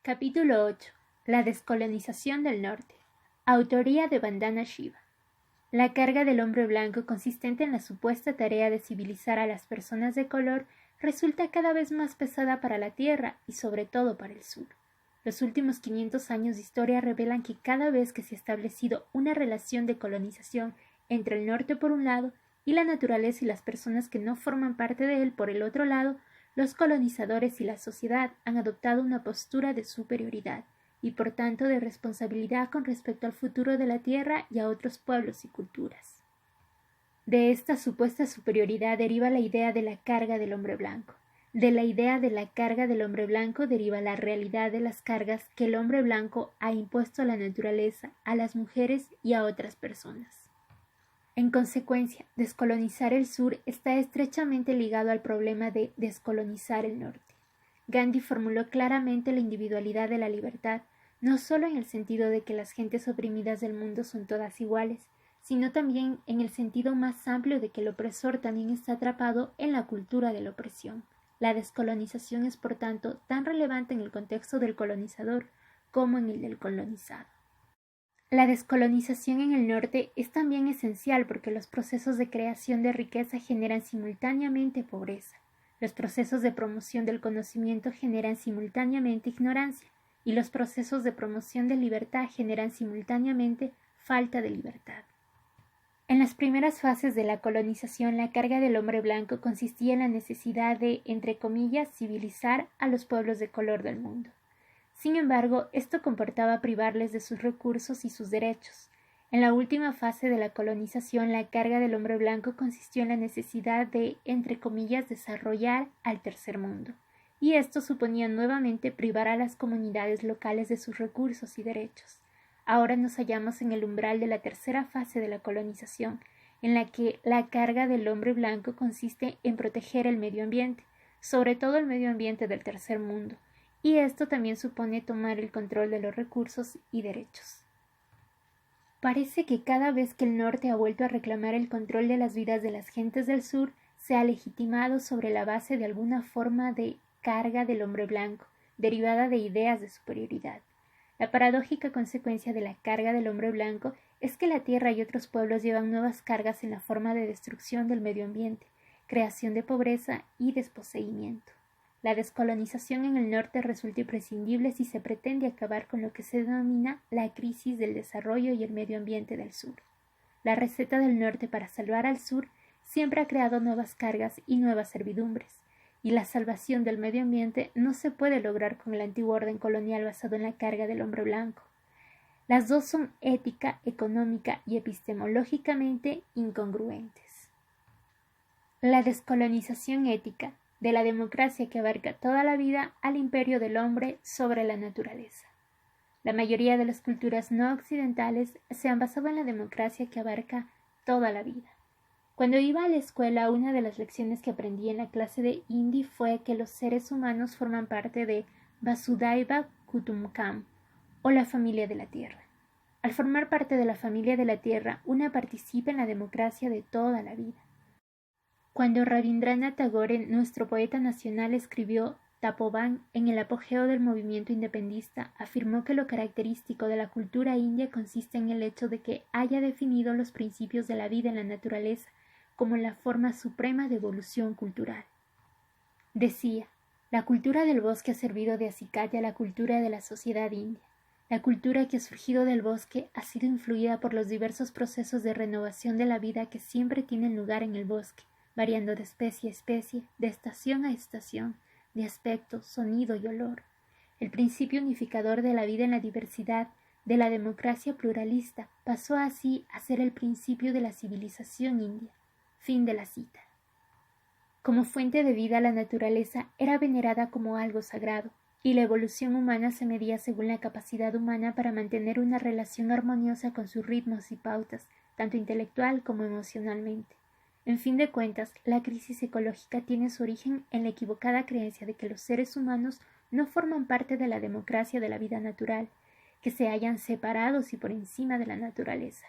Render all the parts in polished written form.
Capítulo 8. La descolonización del norte. Autoría de Vandana Shiva. La carga del hombre blanco consistente en la supuesta tarea de civilizar a las personas de color resulta cada vez más pesada para la tierra y sobre todo para el sur. Los últimos 500 años de historia revelan que cada vez que se ha establecido una relación de colonización entre el norte por un lado y la naturaleza y las personas que no forman parte de él por el otro lado, los colonizadores y la sociedad han adoptado una postura de superioridad y por tanto de responsabilidad con respecto al futuro de la tierra y a otros pueblos y culturas. De esta supuesta superioridad deriva la idea de la carga del hombre blanco. De la idea de la carga del hombre blanco deriva la realidad de las cargas que el hombre blanco ha impuesto a la naturaleza, a las mujeres y a otras personas. En consecuencia, descolonizar el sur está estrechamente ligado al problema de descolonizar el norte. Gandhi formuló claramente la individualidad de la libertad, no solo en el sentido de que las gentes oprimidas del mundo son todas iguales, sino también en el sentido más amplio de que el opresor también está atrapado en la cultura de la opresión. La descolonización es, por tanto, tan relevante en el contexto del colonizador como en el del colonizado. La descolonización en el norte es también esencial porque los procesos de creación de riqueza generan simultáneamente pobreza. Los procesos de promoción del conocimiento generan simultáneamente ignorancia y los procesos de promoción de libertad generan simultáneamente falta de libertad. En las primeras fases de la colonización, la carga del hombre blanco consistía en la necesidad de, entre comillas, civilizar a los pueblos de color del mundo. Sin embargo, esto comportaba privarles de sus recursos y sus derechos. En la última fase de la colonización, la carga del hombre blanco consistió en la necesidad de, entre comillas, desarrollar al tercer mundo, y esto suponía nuevamente privar a las comunidades locales de sus recursos y derechos. Ahora nos hallamos en el umbral de la tercera fase de la colonización, en la que la carga del hombre blanco consiste en proteger el medio ambiente, sobre todo el medio ambiente del tercer mundo, y esto también supone tomar el control de los recursos y derechos. Parece que cada vez que el norte ha vuelto a reclamar el control de las vidas de las gentes del sur, se ha legitimado sobre la base de alguna forma de carga del hombre blanco, derivada de ideas de superioridad. La paradójica consecuencia de la carga del hombre blanco es que la tierra y otros pueblos llevan nuevas cargas en la forma de destrucción del medio ambiente, creación de pobreza y desposeimiento. La descolonización en el norte resulta imprescindible si se pretende acabar con lo que se denomina la crisis del desarrollo y el medio ambiente del sur. La receta del norte para salvar al sur siempre ha creado nuevas cargas y nuevas servidumbres, y la salvación del medio ambiente no se puede lograr con el antiguo orden colonial basado en la carga del hombre blanco. Las dos son ética, económica y epistemológicamente incongruentes. La descolonización ética, de la democracia que abarca toda la vida al imperio del hombre sobre la naturaleza. La mayoría de las culturas no occidentales se han basado en la democracia que abarca toda la vida. Cuando iba a la escuela, una de las lecciones que aprendí en la clase de Hindi fue que los seres humanos forman parte de Vasudhaiva Kutumbakam, o la familia de la Tierra. Al formar parte de la familia de la Tierra, una participa en la democracia de toda la vida. Cuando Rabindranath Tagore, nuestro poeta nacional, escribió Tapovan en el apogeo del movimiento independentista, afirmó que lo característico de la cultura india consiste en el hecho de que haya definido los principios de la vida en la naturaleza como la forma suprema de evolución cultural. Decía, la cultura del bosque ha servido de acicate a la cultura de la sociedad india. La cultura que ha surgido del bosque ha sido influida por los diversos procesos de renovación de la vida que siempre tienen lugar en el bosque, variando de especie a especie, de estación a estación, de aspecto, sonido y olor. El principio unificador de la vida en la diversidad, de la democracia pluralista, pasó así a ser el principio de la civilización india. Fin de la cita. Como fuente de vida, la naturaleza era venerada como algo sagrado, y la evolución humana se medía según la capacidad humana para mantener una relación armoniosa con sus ritmos y pautas, tanto intelectual como emocionalmente. En fin de cuentas, la crisis ecológica tiene su origen en la equivocada creencia de que los seres humanos no forman parte de la democracia de la vida natural, que se hallan separados y por encima de la naturaleza.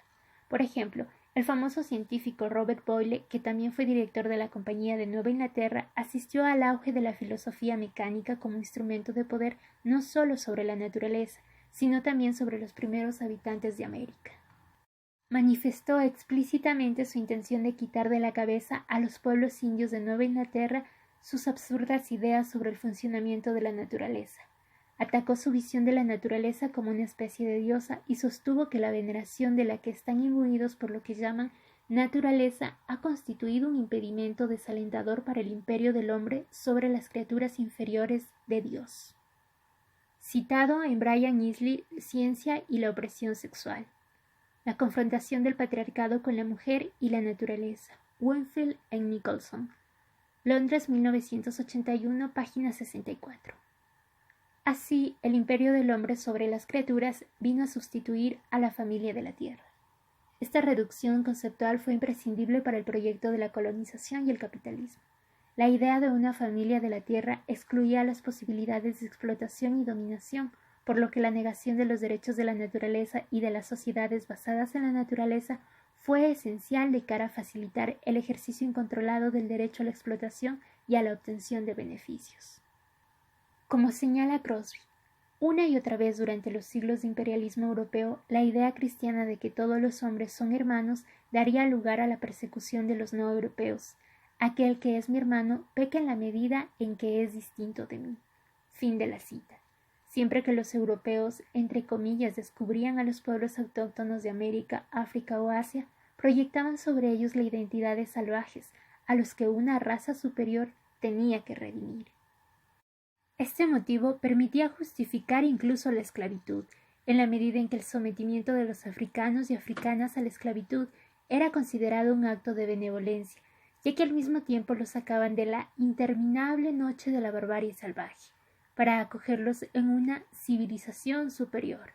Por ejemplo, El famoso científico Robert Boyle, que también fue director de la Compañía de Nueva Inglaterra, asistió al auge de la filosofía mecánica como instrumento de poder no solo sobre la naturaleza, sino también sobre los primeros habitantes de América. Manifestó explícitamente su intención de quitar de la cabeza a los pueblos indios de Nueva Inglaterra sus absurdas ideas sobre el funcionamiento de la naturaleza. Atacó su visión de la naturaleza como una especie de diosa y sostuvo que la veneración de la que están imbuidos por lo que llaman naturaleza ha constituido un impedimento desalentador para el imperio del hombre sobre las criaturas inferiores de Dios. Citado en Brian Easley, Ciencia y la opresión sexual. La confrontación del patriarcado con la mujer y la naturaleza. Winfield and Nicholson. Londres 1981, página 64. Así, el imperio del hombre sobre las criaturas vino a sustituir a la familia de la tierra. Esta reducción conceptual fue imprescindible para el proyecto de la colonización y el capitalismo. La idea de una familia de la tierra excluía las posibilidades de explotación y dominación, por lo que la negación de los derechos de la naturaleza y de las sociedades basadas en la naturaleza fue esencial de cara a facilitar el ejercicio incontrolado del derecho a la explotación y a la obtención de beneficios. Como señala Crosby, una y otra vez durante los siglos de imperialismo europeo, la idea cristiana de que todos los hombres son hermanos daría lugar a la persecución de los no europeos. Aquel que es mi hermano peca en la medida en que es distinto de mí. Fin de la cita. Siempre que los europeos, entre comillas, descubrían a los pueblos autóctonos de América, África o Asia, proyectaban sobre ellos la identidad de salvajes, a los que una raza superior tenía que redimir. Este motivo permitía justificar incluso la esclavitud, en la medida en que el sometimiento de los africanos y africanas a la esclavitud era considerado un acto de benevolencia, ya que al mismo tiempo los sacaban de la interminable noche de la barbarie salvaje, para acogerlos en una civilización superior.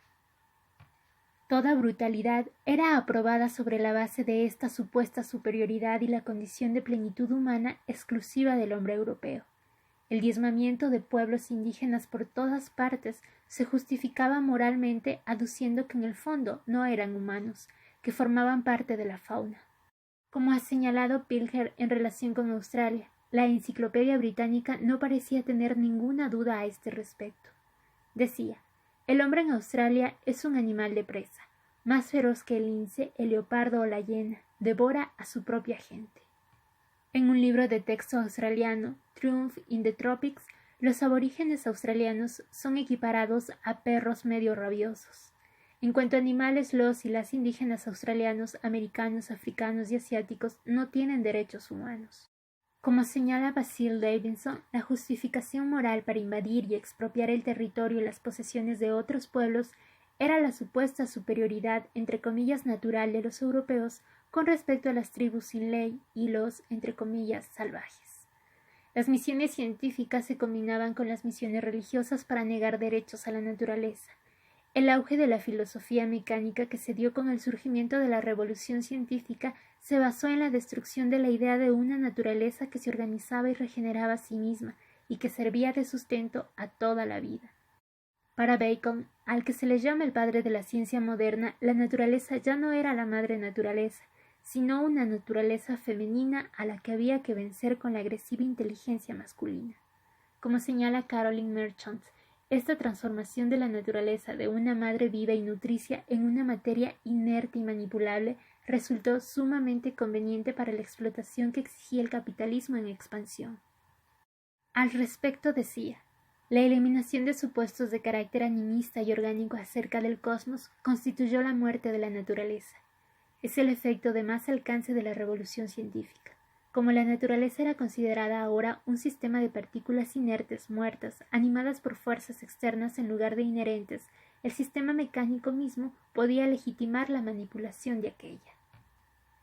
Toda brutalidad era aprobada sobre la base de esta supuesta superioridad y la condición de plenitud humana exclusiva del hombre europeo. El diezmamiento de pueblos indígenas por todas partes se justificaba moralmente aduciendo que en el fondo no eran humanos, que formaban parte de la fauna. Como ha señalado Pilger en relación con Australia, la Enciclopedia Británica no parecía tener ninguna duda a este respecto. Decía, el hombre en Australia es un animal de presa, más feroz que el lince, el leopardo o la hiena, devora a su propia gente. En un libro de texto australiano, Triumph in the Tropics, los aborígenes australianos son equiparados a perros medio rabiosos. En cuanto a animales, los y las indígenas australianos, americanos, africanos y asiáticos no tienen derechos humanos. Como señala Basil Davidson, la justificación moral para invadir y expropiar el territorio y las posesiones de otros pueblos era la supuesta superioridad, entre comillas, natural de los europeos con respecto a las tribus sin ley y los, entre comillas, salvajes. Las misiones científicas se combinaban con las misiones religiosas para negar derechos a la naturaleza. El auge de la filosofía mecánica que se dio con el surgimiento de la revolución científica se basó en la destrucción de la idea de una naturaleza que se organizaba y regeneraba a sí misma y que servía de sustento a toda la vida. Para Bacon, al que se le llama el padre de la ciencia moderna, la naturaleza ya no era la madre naturaleza, sino una naturaleza femenina a la que había que vencer con la agresiva inteligencia masculina. Como señala Caroline Merchant, esta transformación de la naturaleza de una madre viva y nutricia en una materia inerte y manipulable resultó sumamente conveniente para la explotación que exigía el capitalismo en expansión. Al respecto decía, la eliminación de supuestos de carácter animista y orgánico acerca del cosmos constituyó la muerte de la naturaleza. Es el efecto de más alcance de la revolución científica. Como la naturaleza era considerada ahora un sistema de partículas inertes, muertas, animadas por fuerzas externas en lugar de inherentes, el sistema mecánico mismo podía legitimar la manipulación de aquella.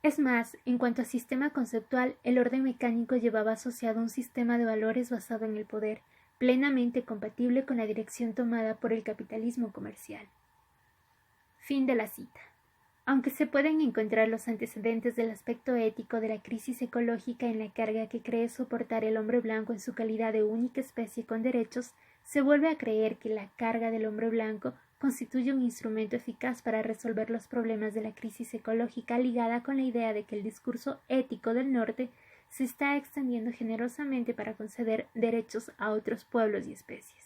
Es más, en cuanto a sistema conceptual, el orden mecánico llevaba asociado un sistema de valores basado en el poder, plenamente compatible con la dirección tomada por el capitalismo comercial. Fin de la cita. Aunque se pueden encontrar los antecedentes del aspecto ético de la crisis ecológica en la carga que cree soportar el hombre blanco en su calidad de única especie con derechos, se vuelve a creer que la carga del hombre blanco constituye un instrumento eficaz para resolver los problemas de la crisis ecológica ligada con la idea de que el discurso ético del norte se está extendiendo generosamente para conceder derechos a otros pueblos y especies.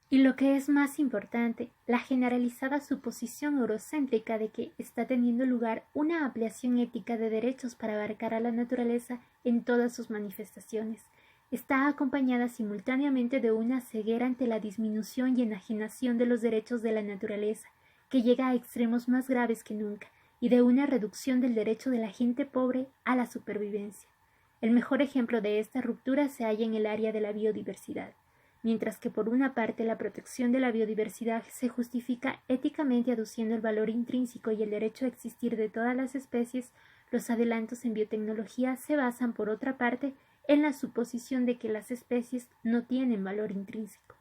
Y lo que es más importante, la generalizada suposición eurocéntrica de que está teniendo lugar una ampliación ética de derechos para abarcar a la naturaleza en todas sus manifestaciones, está acompañada simultáneamente de una ceguera ante la disminución y enajenación de los derechos de la naturaleza, que llega a extremos más graves que nunca, y de una reducción del derecho de la gente pobre a la supervivencia. El mejor ejemplo de esta ruptura se halla en el área de la biodiversidad. Mientras que por una parte la protección de la biodiversidad se justifica éticamente aduciendo el valor intrínseco y el derecho a existir de todas las especies, los adelantos en biotecnología se basan por otra parte en la suposición de que las especies no tienen valor intrínseco.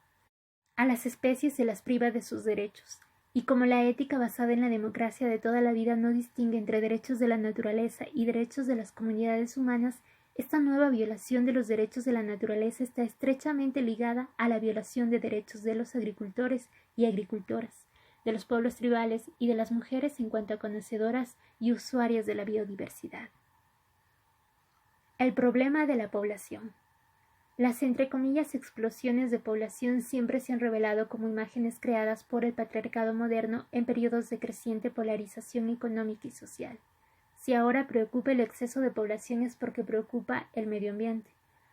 A las especies se las priva de sus derechos, y como la ética basada en la democracia de toda la vida no distingue entre derechos de la naturaleza y derechos de las comunidades humanas, esta nueva violación de los derechos de la naturaleza está estrechamente ligada a la violación de derechos de los agricultores y agricultoras, de los pueblos tribales y de las mujeres en cuanto a conocedoras y usuarias de la biodiversidad. El problema de la población. Las entre comillas explosiones de población siempre se han revelado como imágenes creadas por el patriarcado moderno en periodos de creciente polarización económica y social. Si ahora preocupa el exceso de población es porque preocupa el medio ambiente.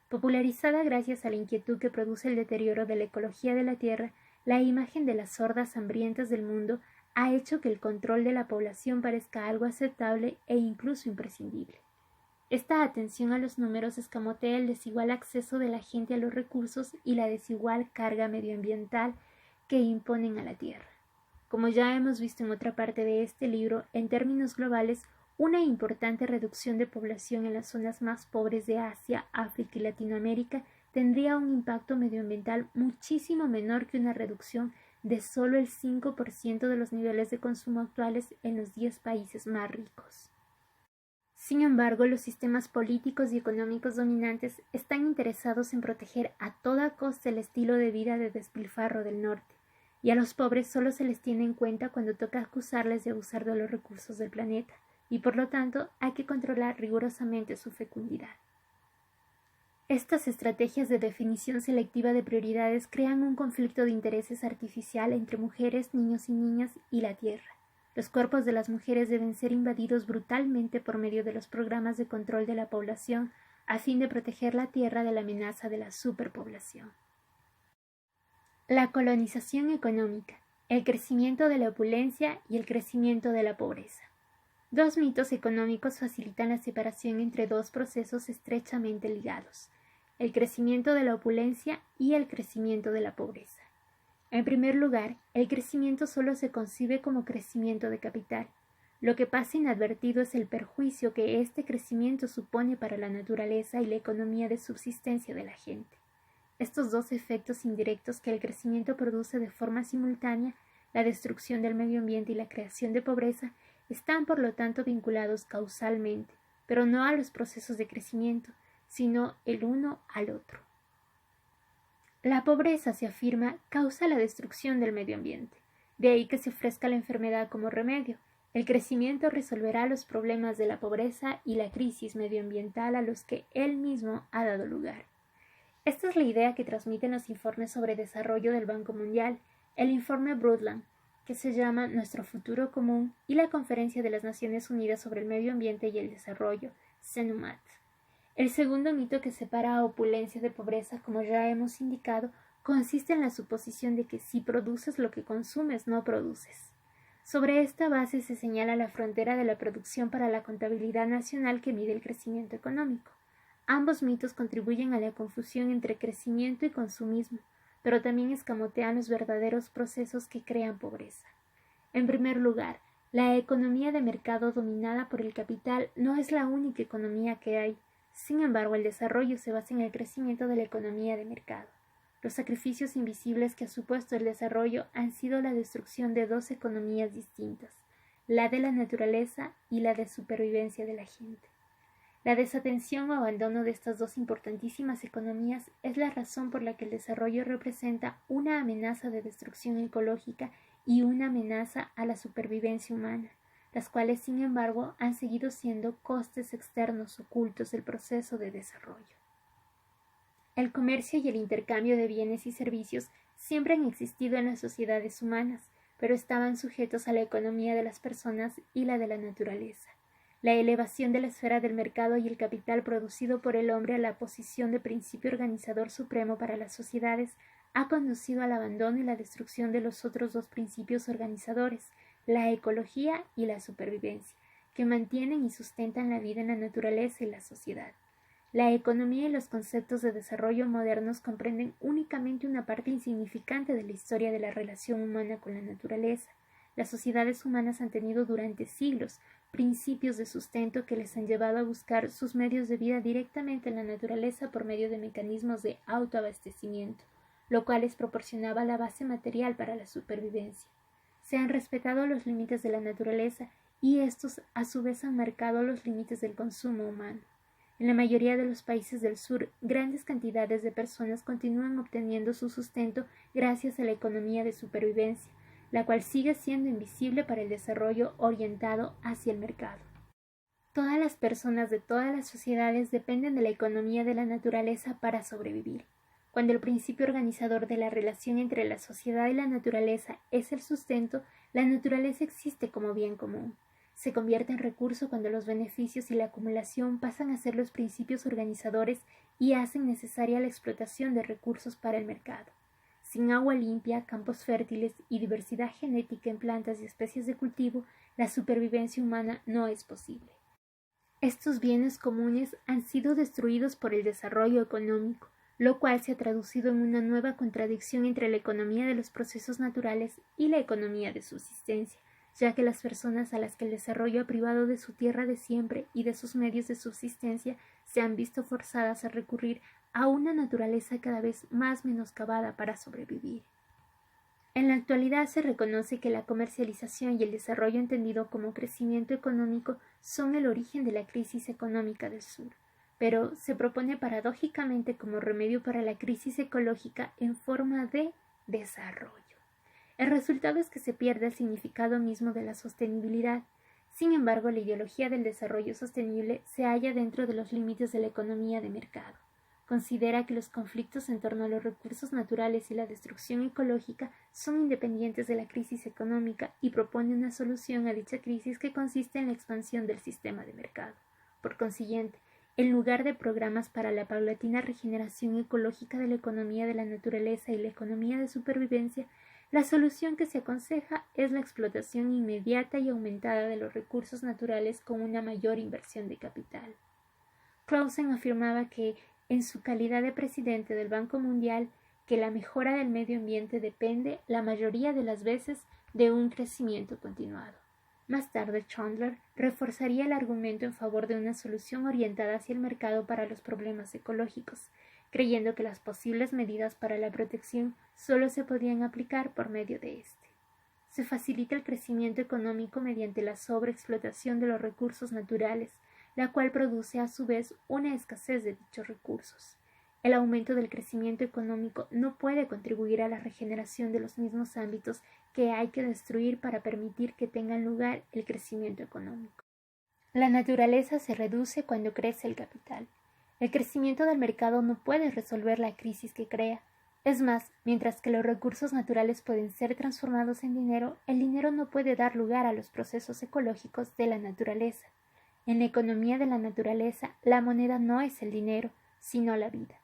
Popularizada gracias a la inquietud que produce el deterioro de la ecología de la Tierra, la imagen de las hordas hambrientas del mundo ha hecho que el control de la población parezca algo aceptable e incluso imprescindible. Esta atención a los números escamotea el desigual acceso de la gente a los recursos y la desigual carga medioambiental que imponen a la Tierra. Como ya hemos visto en otra parte de este libro, en términos globales, una importante reducción de población en las zonas más pobres de Asia, África y Latinoamérica tendría un impacto medioambiental muchísimo menor que una reducción de solo el 5% de los niveles de consumo actuales en los 10 países más ricos. Sin embargo, los sistemas políticos y económicos dominantes están interesados en proteger a toda costa el estilo de vida de despilfarro del norte, y a los pobres solo se les tiene en cuenta cuando toca acusarles de abusar de los recursos del planeta, y por lo tanto hay que controlar rigurosamente su fecundidad. Estas estrategias de definición selectiva de prioridades crean un conflicto de intereses artificial entre mujeres, niños y niñas y la tierra. Los cuerpos de las mujeres deben ser invadidos brutalmente por medio de los programas de control de la población a fin de proteger la tierra de la amenaza de la superpoblación. La colonización económica, el crecimiento de la opulencia y el crecimiento de la pobreza. Dos mitos económicos facilitan la separación entre dos procesos estrechamente ligados, el crecimiento de la opulencia y el crecimiento de la pobreza. En primer lugar, el crecimiento solo se concibe como crecimiento de capital. Lo que pasa inadvertido es el perjuicio que este crecimiento supone para la naturaleza y la economía de subsistencia de la gente. Estos dos efectos indirectos que el crecimiento produce de forma simultánea, la destrucción del medio ambiente y la creación de pobreza, están por lo tanto vinculados causalmente, pero no a los procesos de crecimiento, sino el uno al otro. La pobreza, se afirma, causa la destrucción del medio ambiente. De ahí que se ofrezca la enfermedad como remedio. El crecimiento resolverá los problemas de la pobreza y la crisis medioambiental a los que él mismo ha dado lugar. Esta es la idea que transmiten los informes sobre desarrollo del Banco Mundial, el informe Brundtland, que se llama Nuestro futuro común, y la Conferencia de las Naciones Unidas sobre el Medio Ambiente y el Desarrollo, CENUMAT. El segundo mito que separa a opulencia de pobreza, como ya hemos indicado, consiste en la suposición de que si produces lo que consumes, no produces. Sobre esta base se señala la frontera de la producción para la contabilidad nacional que mide el crecimiento económico. Ambos mitos contribuyen a la confusión entre crecimiento y consumismo, pero también escamotean los verdaderos procesos que crean pobreza. En primer lugar, la economía de mercado dominada por el capital no es la única economía que hay. Sin embargo, el desarrollo se basa en el crecimiento de la economía de mercado. Los sacrificios invisibles que ha supuesto el desarrollo han sido la destrucción de dos economías distintas, la de la naturaleza y la de supervivencia de la gente. La desatención o abandono de estas dos importantísimas economías es la razón por la que el desarrollo representa una amenaza de destrucción ecológica y una amenaza a la supervivencia humana, las cuales, sin embargo, han seguido siendo costes externos ocultos del proceso de desarrollo. El comercio y el intercambio de bienes y servicios siempre han existido en las sociedades humanas, pero estaban sujetos a la economía de las personas y la de la naturaleza. La elevación de la esfera del mercado y el capital producido por el hombre a la posición de principio organizador supremo para las sociedades ha conducido al abandono y la destrucción de los otros dos principios organizadores, la ecología y la supervivencia, que mantienen y sustentan la vida en la naturaleza y la sociedad. La economía y los conceptos de desarrollo modernos comprenden únicamente una parte insignificante de la historia de la relación humana con la naturaleza. Las sociedades humanas han tenido durante siglos principios de sustento que les han llevado a buscar sus medios de vida directamente en la naturaleza por medio de mecanismos de autoabastecimiento, lo cual les proporcionaba la base material para la supervivencia. Se han respetado los límites de la naturaleza y estos a su vez han marcado los límites del consumo humano. En la mayoría de los países del sur, grandes cantidades de personas continúan obteniendo su sustento gracias a la economía de supervivencia, la cual sigue siendo invisible para el desarrollo orientado hacia el mercado. Todas las personas de todas las sociedades dependen de la economía de la naturaleza para sobrevivir. Cuando el principio organizador de la relación entre la sociedad y la naturaleza es el sustento, la naturaleza existe como bien común. Se convierte en recurso cuando los beneficios y la acumulación pasan a ser los principios organizadores y hacen necesaria la explotación de recursos para el mercado. Sin agua limpia, campos fértiles y diversidad genética en plantas y especies de cultivo, la supervivencia humana no es posible. Estos bienes comunes han sido destruidos por el desarrollo económico, lo cual se ha traducido en una nueva contradicción entre la economía de los procesos naturales y la economía de subsistencia, ya que las personas a las que el desarrollo ha privado de su tierra de siempre y de sus medios de subsistencia se han visto forzadas a recurrir a una naturaleza cada vez más menoscabada para sobrevivir. En la actualidad se reconoce que la comercialización y el desarrollo entendido como crecimiento económico son el origen de la crisis económica del sur, pero se propone paradójicamente como remedio para la crisis ecológica en forma de desarrollo. El resultado es que se pierde el significado mismo de la sostenibilidad. Sin embargo, la ideología del desarrollo sostenible se halla dentro de los límites de la economía de mercado. Considera que los conflictos en torno a los recursos naturales y la destrucción ecológica son independientes de la crisis económica y propone una solución a dicha crisis que consiste en la expansión del sistema de mercado. Por consiguiente, en lugar de programas para la paulatina regeneración ecológica de la economía de la naturaleza y la economía de supervivencia, la solución que se aconseja es la explotación inmediata y aumentada de los recursos naturales con una mayor inversión de capital. Clausen afirmaba que, en su calidad de presidente del Banco Mundial, que la mejora del medio ambiente depende, la mayoría de las veces, de un crecimiento continuado. Más tarde, Chandler reforzaría el argumento en favor de una solución orientada hacia el mercado para los problemas ecológicos, creyendo que las posibles medidas para la protección solo se podían aplicar por medio de este. Se facilita el crecimiento económico mediante la sobreexplotación de los recursos naturales, la cual produce a su vez una escasez de dichos recursos. El aumento del crecimiento económico no puede contribuir a la regeneración de los mismos ámbitos que hay que destruir para permitir que tengan lugar el crecimiento económico. La naturaleza se reduce cuando crece el capital. El crecimiento del mercado no puede resolver la crisis que crea. Es más, mientras que los recursos naturales pueden ser transformados en dinero, el dinero no puede dar lugar a los procesos ecológicos de la naturaleza. En la economía de la naturaleza, la moneda no es el dinero, sino la vida.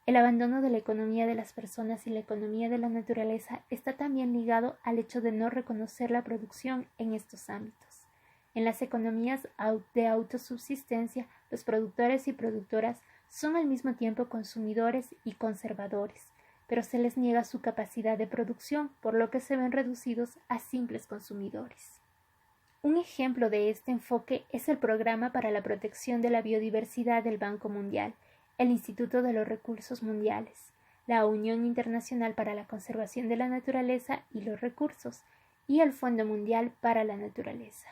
El abandono de la economía de las personas y la economía de la naturaleza está también ligado al hecho de no reconocer la producción en estos ámbitos. En las economías de autosubsistencia, los productores y productoras son al mismo tiempo consumidores y conservadores, pero se les niega su capacidad de producción, por lo que se ven reducidos a simples consumidores. Un ejemplo de este enfoque es el Programa para la Protección de la Biodiversidad del Banco Mundial, el Instituto de los Recursos Mundiales, la Unión Internacional para la Conservación de la Naturaleza y los Recursos, y el Fondo Mundial para la Naturaleza.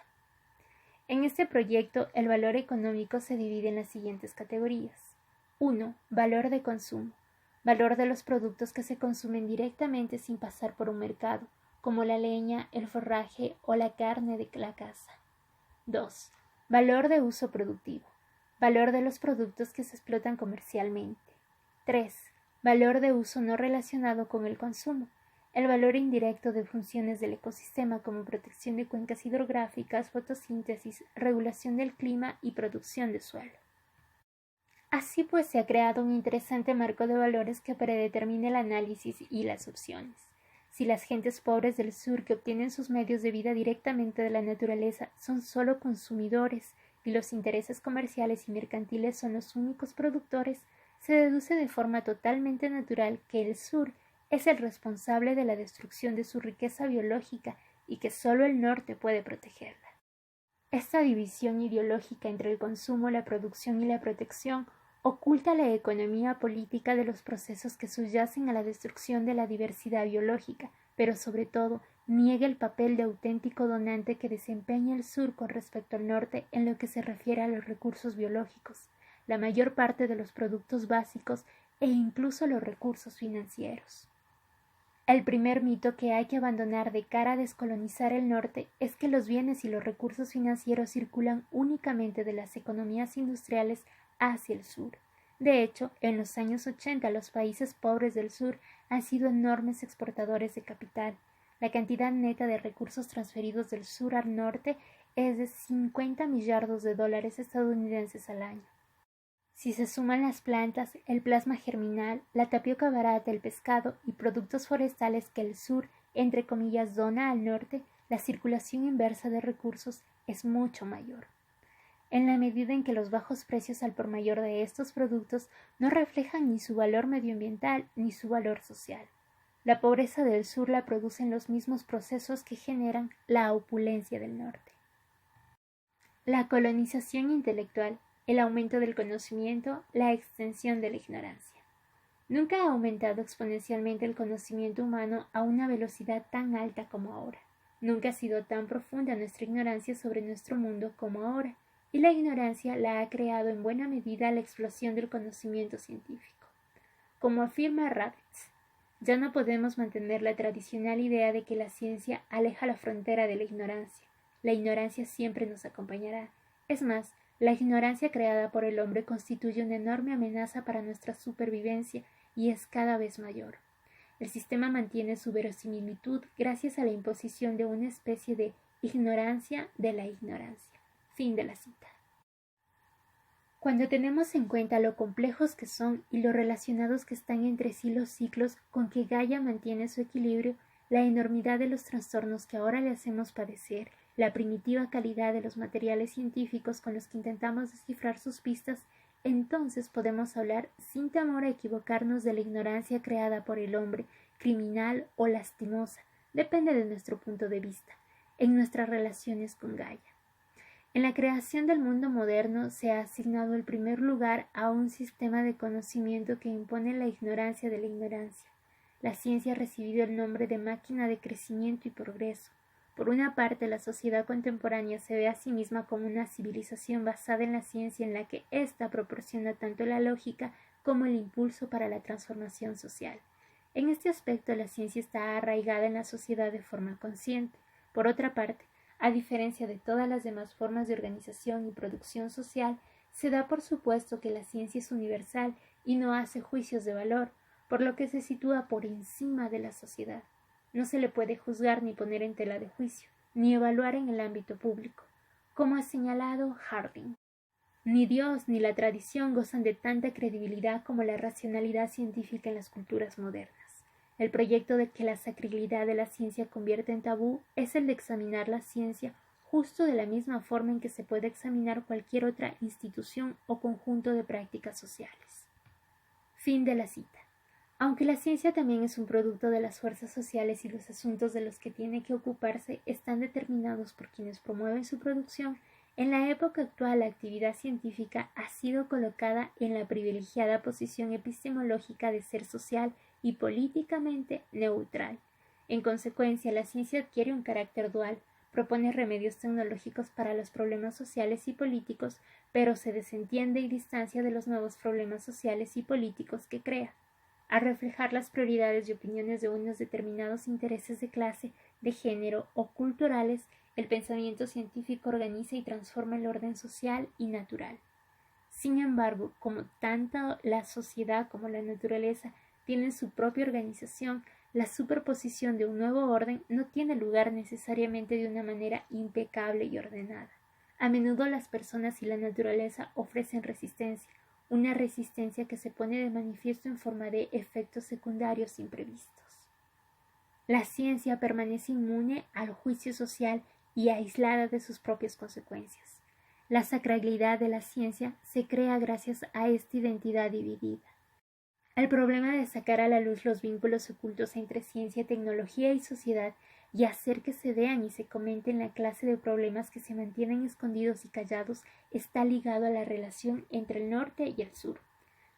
En este proyecto, el valor económico se divide en las siguientes categorías. 1. Valor de consumo. Valor de los productos que se consumen directamente sin pasar por un mercado, como la leña, el forraje o la carne de la caza. 2. Valor de uso productivo. Valor de los productos que se explotan comercialmente. 3. Valor de uso no relacionado con el consumo. El valor indirecto de funciones del ecosistema como protección de cuencas hidrográficas, fotosíntesis, regulación del clima y producción de suelo. Así pues, se ha creado un interesante marco de valores que predetermina el análisis y las opciones. Si las gentes pobres del sur que obtienen sus medios de vida directamente de la naturaleza son solo consumidores y los intereses comerciales y mercantiles son los únicos productores, se deduce de forma totalmente natural que el sur es el responsable de la destrucción de su riqueza biológica y que solo el norte puede protegerla. Esta división ideológica entre el consumo, la producción y la protección oculta la economía política de los procesos que subyacen a la destrucción de la diversidad biológica, pero sobre todo niega el papel de auténtico donante que desempeña el sur con respecto al norte en lo que se refiere a los recursos biológicos, la mayor parte de los productos básicos e incluso los recursos financieros. El primer mito que hay que abandonar de cara a descolonizar el norte es que los bienes y los recursos financieros circulan únicamente de las economías industriales hacia el sur. De hecho, en los años 80 los países pobres del sur han sido enormes exportadores de capital. La cantidad neta de recursos transferidos del sur al norte es de 50 millardos de dólares estadounidenses al año. Si se suman las plantas, el plasma germinal, la tapioca barata, el pescado y productos forestales que el sur, entre comillas, dona al norte, la circulación inversa de recursos es mucho mayor. En la medida en que los bajos precios al por mayor de estos productos no reflejan ni su valor medioambiental ni su valor social. La pobreza del sur la producen los mismos procesos que generan la opulencia del norte. La colonización intelectual, el aumento del conocimiento, la extensión de la ignorancia. Nunca ha aumentado exponencialmente el conocimiento humano a una velocidad tan alta como ahora. Nunca ha sido tan profunda nuestra ignorancia sobre nuestro mundo como ahora, y la ignorancia la ha creado en buena medida la explosión del conocimiento científico. Como afirma Raditz, ya no podemos mantener la tradicional idea de que la ciencia aleja la frontera de la ignorancia. La ignorancia siempre nos acompañará. Es más, la ignorancia creada por el hombre constituye una enorme amenaza para nuestra supervivencia y es cada vez mayor. El sistema mantiene su verosimilitud gracias a la imposición de una especie de ignorancia de la ignorancia. Fin de la cita. Cuando tenemos en cuenta lo complejos que son y lo relacionados que están entre sí los ciclos con que Gaia mantiene su equilibrio, la enormidad de los trastornos que ahora le hacemos padecer, la primitiva calidad de los materiales científicos con los que intentamos descifrar sus pistas, entonces podemos hablar sin temor a equivocarnos de la ignorancia creada por el hombre, criminal o lastimosa, depende de nuestro punto de vista, en nuestras relaciones con Gaia. En la creación del mundo moderno se ha asignado el primer lugar a un sistema de conocimiento que impone la ignorancia de la ignorancia. La ciencia ha recibido el nombre de máquina de crecimiento y progreso. Por una parte, la sociedad contemporánea se ve a sí misma como una civilización basada en la ciencia en la que ésta proporciona tanto la lógica como el impulso para la transformación social. En este aspecto, la ciencia está arraigada en la sociedad de forma consciente. Por otra parte, a diferencia de todas las demás formas de organización y producción social, se da por supuesto que la ciencia es universal y no hace juicios de valor, por lo que se sitúa por encima de la sociedad. No se le puede juzgar ni poner en tela de juicio, ni evaluar en el ámbito público, como ha señalado Harding. Ni Dios ni la tradición gozan de tanta credibilidad como la racionalidad científica en las culturas modernas. El proyecto de que la sacralidad de la ciencia convierte en tabú es el de examinar la ciencia justo de la misma forma en que se puede examinar cualquier otra institución o conjunto de prácticas sociales. Fin de la cita. Aunque la ciencia también es un producto de las fuerzas sociales y los asuntos de los que tiene que ocuparse están determinados por quienes promueven su producción, en la época actual la actividad científica ha sido colocada en la privilegiada posición epistemológica de ser social y políticamente neutral. En consecuencia, la ciencia adquiere un carácter dual. propone remedios tecnológicos para los problemas sociales y políticos, pero se desentiende y distancia de los nuevos problemas sociales y políticos que crea. Al reflejar las prioridades y opiniones de unos determinados intereses de clase, de género o culturales, el pensamiento científico organiza y transforma el orden social y natural. Sin embargo, como tanto la sociedad como la naturaleza tienen su propia organización, la superposición de un nuevo orden no tiene lugar necesariamente de una manera impecable y ordenada. A menudo las personas y la naturaleza ofrecen resistencia, una resistencia que se pone de manifiesto en forma de efectos secundarios imprevistos. La ciencia permanece inmune al juicio social y aislada de sus propias consecuencias. La sacralidad de la ciencia se crea gracias a esta identidad dividida. El problema de sacar a la luz los vínculos ocultos entre ciencia, tecnología y sociedad y hacer que se vean y se comenten la clase de problemas que se mantienen escondidos y callados está ligado a la relación entre el norte y el sur.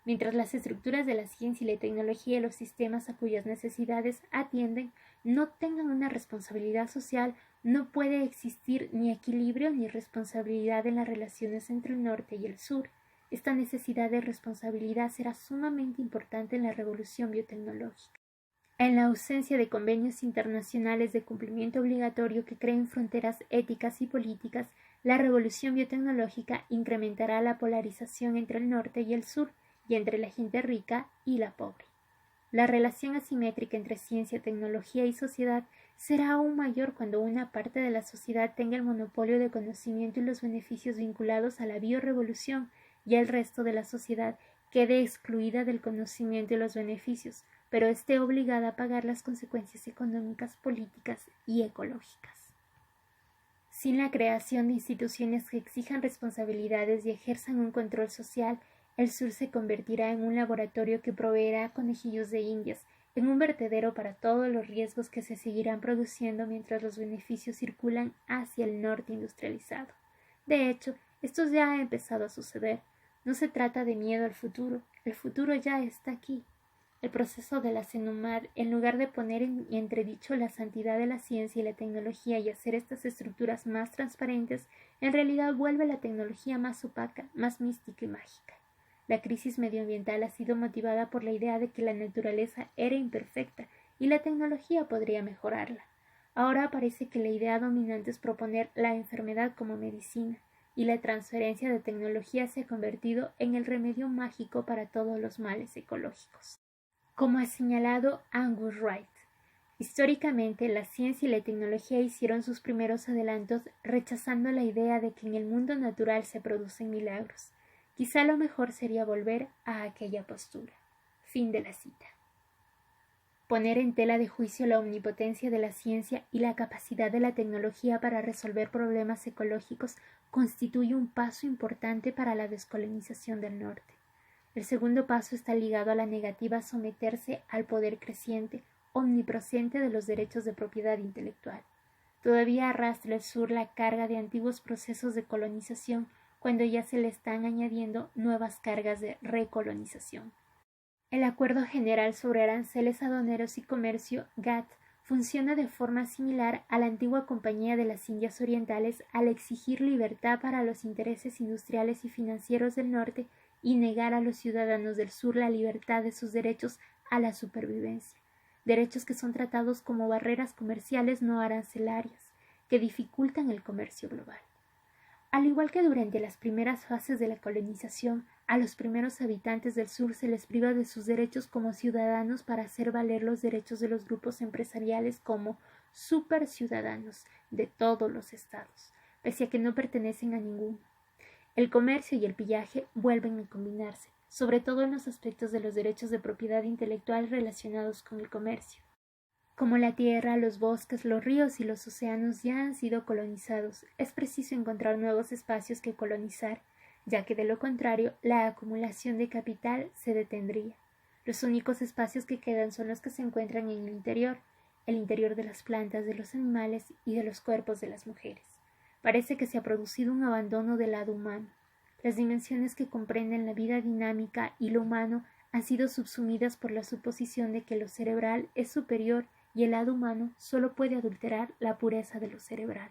Mientras las estructuras de la ciencia y la tecnología y los sistemas a cuyas necesidades atienden no tengan una responsabilidad social, no puede existir ni equilibrio ni responsabilidad en las relaciones entre el norte y el sur. Esta necesidad de responsabilidad será sumamente importante en la revolución biotecnológica. En la ausencia de convenios internacionales de cumplimiento obligatorio que creen fronteras éticas y políticas, la revolución biotecnológica incrementará la polarización entre el norte y el sur y entre la gente rica y la pobre. La relación asimétrica entre ciencia, tecnología y sociedad será aún mayor cuando una parte de la sociedad tenga el monopolio de conocimiento y los beneficios vinculados a la biorevolución y el resto de la sociedad quede excluida del conocimiento y los beneficios, pero esté obligada a pagar las consecuencias económicas, políticas y ecológicas. Sin la creación de instituciones que exijan responsabilidades y ejerzan un control social, el sur se convertirá en un laboratorio que proveerá conejillos de indias, en un vertedero para todos los riesgos que se seguirán produciendo mientras los beneficios circulan hacia el norte industrializado. De hecho, esto ya ha empezado a suceder. No se trata de miedo al futuro, el futuro ya está aquí. El proceso de la CENUMAD, en lugar de poner en entredicho la santidad de la ciencia y la tecnología y hacer estas estructuras más transparentes, en realidad vuelve la tecnología más opaca, más mística y mágica. La crisis medioambiental ha sido motivada por la idea de que la naturaleza era imperfecta y la tecnología podría mejorarla. Ahora parece que la idea dominante es proponer la enfermedad como medicina, y la transferencia de tecnología se ha convertido en el remedio mágico para todos los males ecológicos. Como ha señalado Angus Wright, históricamente la ciencia y la tecnología hicieron sus primeros adelantos rechazando la idea de que en el mundo natural se producen milagros. Quizá lo mejor sería volver a aquella postura. Fin de la cita. Poner en tela de juicio la omnipotencia de la ciencia y la capacidad de la tecnología para resolver problemas ecológicos constituye un paso importante para la descolonización del norte. El segundo paso está ligado a la negativa a someterse al poder creciente, omnipresente de los derechos de propiedad intelectual. Todavía arrastra el sur la carga de antiguos procesos de colonización cuando ya se le están añadiendo nuevas cargas de recolonización. El Acuerdo General sobre Aranceles Aduaneros y Comercio, GATT, funciona de forma similar a la antigua Compañía de las Indias Orientales al exigir libertad para los intereses industriales y financieros del norte y negar a los ciudadanos del sur la libertad de sus derechos a la supervivencia, derechos que son tratados como barreras comerciales no arancelarias, que dificultan el comercio global. Al igual que durante las primeras fases de la colonización, a los primeros habitantes del sur se les priva de sus derechos como ciudadanos para hacer valer los derechos de los grupos empresariales como superciudadanos de todos los estados, pese a que no pertenecen a ninguno. El comercio y el pillaje vuelven a combinarse, sobre todo en los aspectos de los derechos de propiedad intelectual relacionados con el comercio. Como la tierra, los bosques, los ríos y los océanos ya han sido colonizados, es preciso encontrar nuevos espacios que colonizar, ya que de lo contrario la acumulación de capital se detendría. Los únicos espacios que quedan son los que se encuentran en el interior de las plantas, de los animales y de los cuerpos de las mujeres. Parece que se ha producido un abandono del lado humano. Las dimensiones que comprenden la vida dinámica y lo humano han sido subsumidas por la suposición de que lo cerebral es superior y el lado humano solo puede adulterar la pureza de lo cerebral.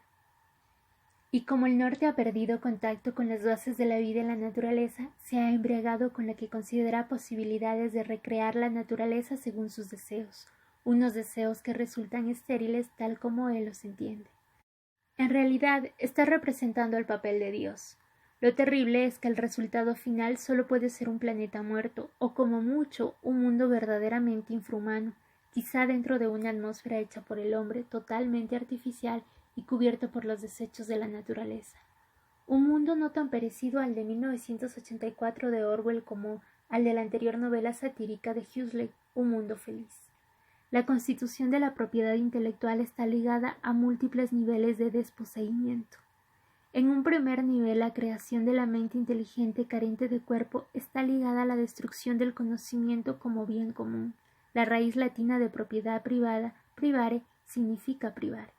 Y como el norte ha perdido contacto con las bases de la vida en la naturaleza, se ha embriagado con la que considera posibilidades de recrear la naturaleza según sus deseos, unos deseos que resultan estériles tal como él los entiende. En realidad, está representando el papel de Dios. Lo terrible es que el resultado final solo puede ser un planeta muerto, o como mucho, un mundo verdaderamente infrahumano, quizá dentro de una atmósfera hecha por el hombre, totalmente artificial y cubierto por los desechos de la naturaleza. Un mundo no tan parecido al de 1984 de Orwell como al de la anterior novela satírica de Huxley, Un mundo feliz. La constitución de la propiedad intelectual está ligada a múltiples niveles de desposeimiento. En un primer nivel, la creación de la mente inteligente carente de cuerpo está ligada a la destrucción del conocimiento como bien común. La raíz latina de propiedad privada, privare, significa privar.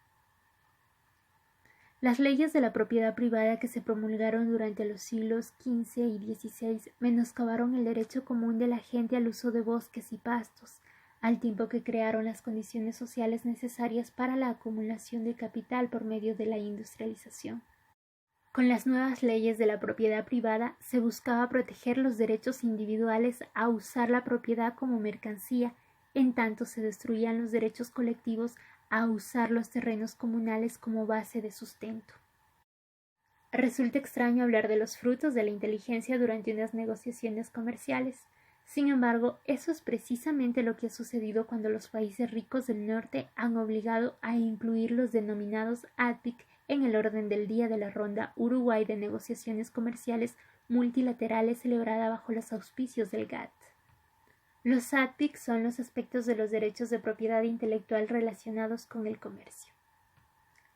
Las leyes de la propiedad privada que se promulgaron durante los siglos XV y XVI menoscabaron el derecho común de la gente al uso de bosques y pastos, al tiempo que crearon las condiciones sociales necesarias para la acumulación de capital por medio de la industrialización. Con las nuevas leyes de la propiedad privada se buscaba proteger los derechos individuales a usar la propiedad como mercancía, en tanto se destruían los derechos colectivos a usar los terrenos comunales como base de sustento. Resulta extraño hablar de los frutos de la inteligencia durante unas negociaciones comerciales. Sin embargo, eso es precisamente lo que ha sucedido cuando los países ricos del norte han obligado a incluir los denominados ADPIC en el orden del día de la ronda Uruguay de negociaciones comerciales multilaterales celebrada bajo los auspicios del GATT. Los ADPIC son los aspectos de los derechos de propiedad intelectual relacionados con el comercio.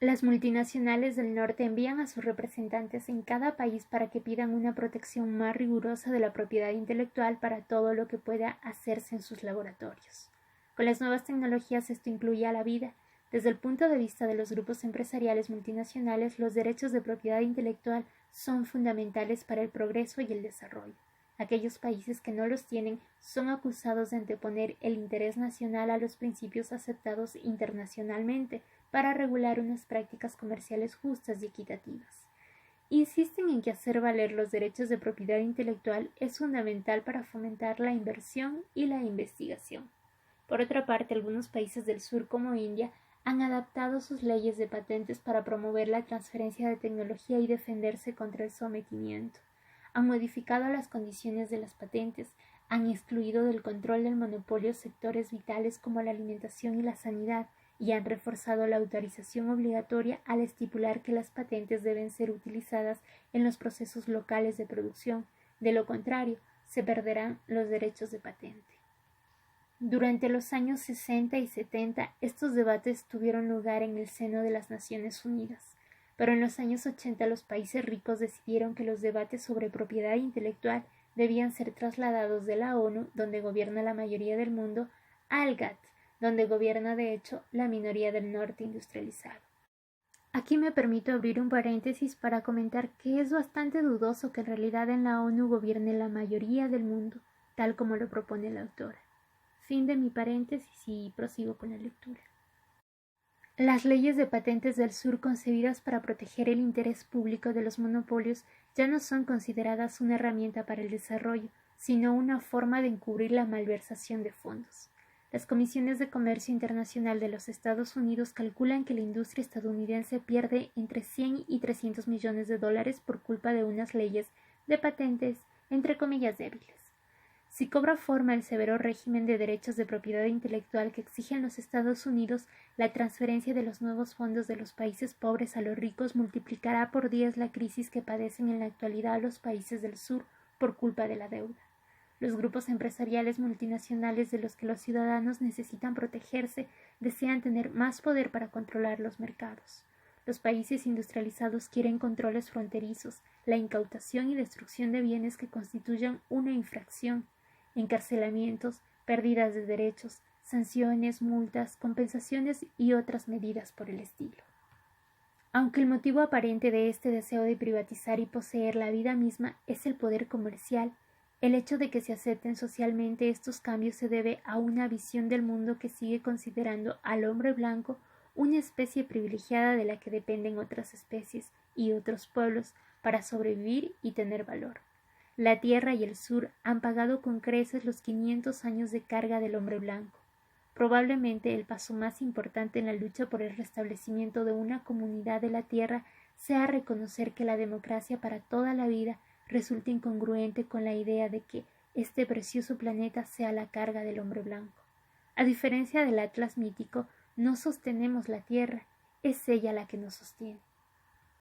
Las multinacionales del norte envían a sus representantes en cada país para que pidan una protección más rigurosa de la propiedad intelectual para todo lo que pueda hacerse en sus laboratorios. Con las nuevas tecnologías esto incluye a la vida. Desde el punto de vista de los grupos empresariales multinacionales, los derechos de propiedad intelectual son fundamentales para el progreso y el desarrollo. Aquellos países que no los tienen son acusados de anteponer el interés nacional a los principios aceptados internacionalmente para regular unas prácticas comerciales justas y equitativas. Insisten en que hacer valer los derechos de propiedad intelectual es fundamental para fomentar la inversión y la investigación. Por otra parte, algunos países del sur como India han adaptado sus leyes de patentes para promover la transferencia de tecnología y defenderse contra el sometimiento. Han modificado las condiciones de las patentes, han excluido del control del monopolio sectores vitales como la alimentación y la sanidad, y han reforzado la autorización obligatoria al estipular que las patentes deben ser utilizadas en los procesos locales de producción. De lo contrario, se perderán los derechos de patente. Durante los años 60 y 70, estos debates tuvieron lugar en el seno de las Naciones Unidas. Pero en los años 80 los países ricos decidieron que los debates sobre propiedad intelectual debían ser trasladados de la ONU, donde gobierna la mayoría del mundo, al GATT, donde gobierna de hecho la minoría del norte industrializado. Aquí me permito abrir un paréntesis para comentar que es bastante dudoso que en realidad en la ONU gobierne la mayoría del mundo, tal como lo propone la autora. Fin de mi paréntesis y prosigo con la lectura. Las leyes de patentes del sur concebidas para proteger el interés público de los monopolios ya no son consideradas una herramienta para el desarrollo, sino una forma de encubrir la malversación de fondos. Las comisiones de comercio internacional de los Estados Unidos calculan que la industria estadounidense pierde entre 100 y 300 millones de dólares por culpa de unas leyes de patentes, entre comillas, débiles. Si cobra forma el severo régimen de derechos de propiedad intelectual que exigen los Estados Unidos, la transferencia de los nuevos fondos de los países pobres a los ricos multiplicará por 10 la crisis que padecen en la actualidad los países del sur por culpa de la deuda. Los grupos empresariales multinacionales de los que los ciudadanos necesitan protegerse desean tener más poder para controlar los mercados. Los países industrializados quieren controles fronterizos, la incautación y destrucción de bienes que constituyan una infracción, encarcelamientos, pérdidas de derechos, sanciones, multas, compensaciones y otras medidas por el estilo. Aunque el motivo aparente de este deseo de privatizar y poseer la vida misma es el poder comercial, el hecho de que se acepten socialmente estos cambios se debe a una visión del mundo que sigue considerando al hombre blanco una especie privilegiada de la que dependen otras especies y otros pueblos para sobrevivir y tener valor. La Tierra y el Sur han pagado con creces los 500 años de carga del hombre blanco. Probablemente el paso más importante en la lucha por el restablecimiento de una comunidad de la Tierra sea reconocer que la democracia para toda la vida resulta incongruente con la idea de que este precioso planeta sea la carga del hombre blanco. A diferencia del Atlas mítico, no sostenemos la Tierra, es ella la que nos sostiene.